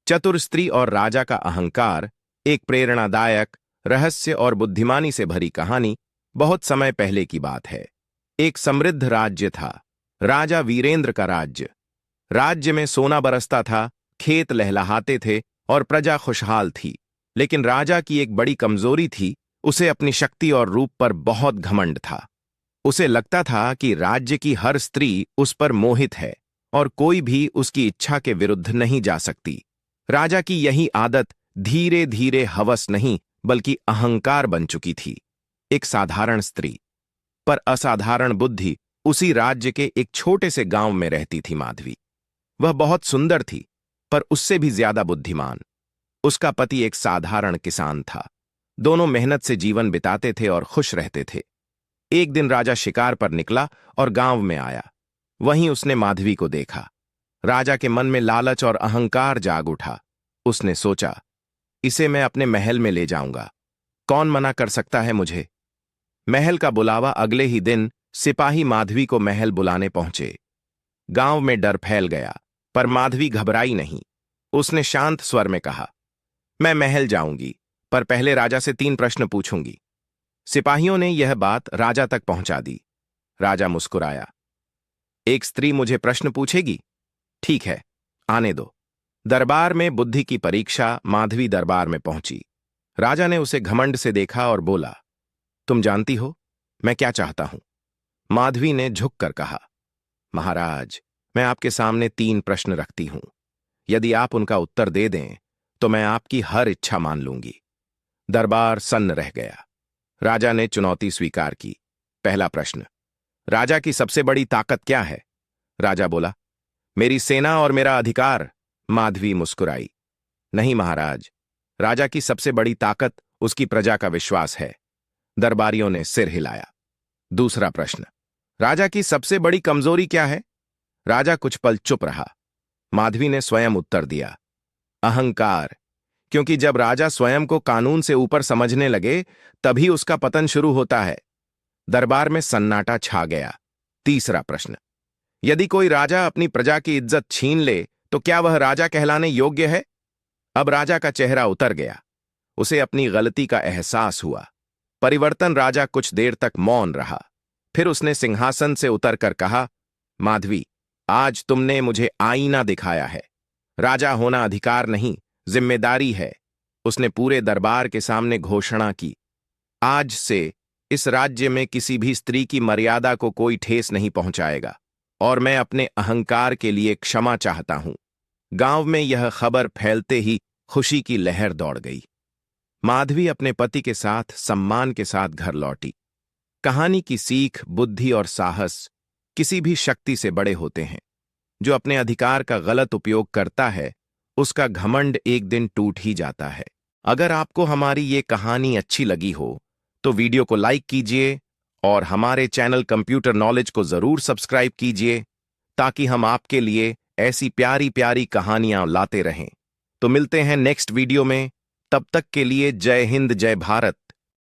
चतुर स्त्री और राजा का अहंकार, एक प्रेरणादायक, रहस्य और बुद्धिमानी से भरी कहानी बहुत समय पहले की बात है। एक समृद्ध राज्य था, राजा वीरेंद्र का राज्य। राज्य में सोना बरसता था, खेत लहलहाते थे और प्रजा खुशहाल थी। लेकिन राजा की एक बड़ी कमजोरी थी, उसे अपनी शक्ति और रूप पर बहुत घमंड था। उसे लगता था कि राज्य की हर स्त्री उस पर मोहित है और कोई भी उसकी इच्छा के विरुद्ध नहीं जा सकती। राजा की यही आदत धीरे धीरे हवस नहीं बल्कि अहंकार बन चुकी थी। एक साधारण स्त्री पर असाधारण बुद्धि उसी राज्य के एक छोटे से गांव में रहती थी माधवी। वह बहुत सुंदर थी, पर उससे भी ज्यादा बुद्धिमान। उसका पति एक साधारण किसान था। दोनों मेहनत से जीवन बिताते थे और खुश रहते थे। एक दिन राजा शिकार पर निकला और गांव में आया। वहीं उसने माधवी को देखा। राजा के मन में लालच और अहंकार जाग उठा। उसने सोचा, इसे मैं अपने महल में ले जाऊंगा। कौन मना कर सकता है मुझे। महल का बुलावा अगले ही दिन सिपाही माधवी को महल बुलाने पहुंचे। गांव में डर फैल गया, पर माधवी घबराई नहीं। उसने शांत स्वर में कहा, मैं महल जाऊंगी, पर पहले राजा से 3 प्रश्न पूछूंगी। सिपाहियों ने यह बात राजा तक पहुंचा दी। राजा मुस्कुराया, एक स्त्री मुझे प्रश्न पूछेगी? ठीक है, आने दो। दरबार में बुद्धि की परीक्षा। माधवी दरबार में पहुंची। राजा ने उसे घमंड से देखा और बोला, तुम जानती हो मैं क्या चाहता हूं? माधवी ने झुककर कहा, महाराज, मैं आपके सामने 3 प्रश्न रखती हूं। यदि आप उनका उत्तर दे दें तो मैं आपकी हर इच्छा मान लूंगी। दरबार सन्न रह गया। राजा ने चुनौती स्वीकार की। पहला प्रश्न, राजा की सबसे बड़ी ताकत क्या है? राजा बोला, मेरी सेना और मेरा अधिकार। माधवी मुस्कुराई, नहीं महाराज, राजा की सबसे बड़ी ताकत उसकी प्रजा का विश्वास है। दरबारियों ने सिर हिलाया। दूसरा प्रश्न, राजा की सबसे बड़ी कमजोरी क्या है? राजा कुछ पल चुप रहा। माधवी ने स्वयं उत्तर दिया, अहंकार। क्योंकि जब राजा स्वयं को कानून से ऊपर समझने लगे तभी उसका पतन शुरू होता है। दरबार में सन्नाटा छा गया। तीसरा प्रश्न, यदि कोई राजा अपनी प्रजा की इज्जत छीन ले तो क्या वह राजा कहलाने योग्य है? अब राजा का चेहरा उतर गया। उसे अपनी गलती का एहसास हुआ। परिवर्तन। राजा कुछ देर तक मौन रहा। फिर उसने सिंहासन से उतरकर कहा, माधवी, आज तुमने मुझे आईना दिखाया है। राजा होना अधिकार नहीं, जिम्मेदारी है। उसने पूरे दरबार के सामने घोषणा की, आज से इस राज्य में किसी भी स्त्री की मर्यादा को कोई ठेस नहीं पहुंचाएगा और मैं अपने अहंकार के लिए क्षमा चाहता हूं। गांव में यह खबर फैलते ही खुशी की लहर दौड़ गई। माधवी अपने पति के साथ सम्मान के साथ घर लौटी। कहानी की सीख, बुद्धि और साहस किसी भी शक्ति से बड़े होते हैं। जो अपने अधिकार का गलत उपयोग करता है उसका घमंड एक दिन टूट ही जाता है। अगर आपको हमारी ये कहानी अच्छी लगी हो तो वीडियो को लाइक कीजिए और हमारे चैनल कंप्यूटर नॉलेज को जरूर सब्सक्राइब कीजिए ताकि हम आपके लिए ऐसी प्यारी प्यारी कहानियां लाते रहें। तो मिलते हैं नेक्स्ट वीडियो में। तब तक के लिए जय हिंद, जय भारत।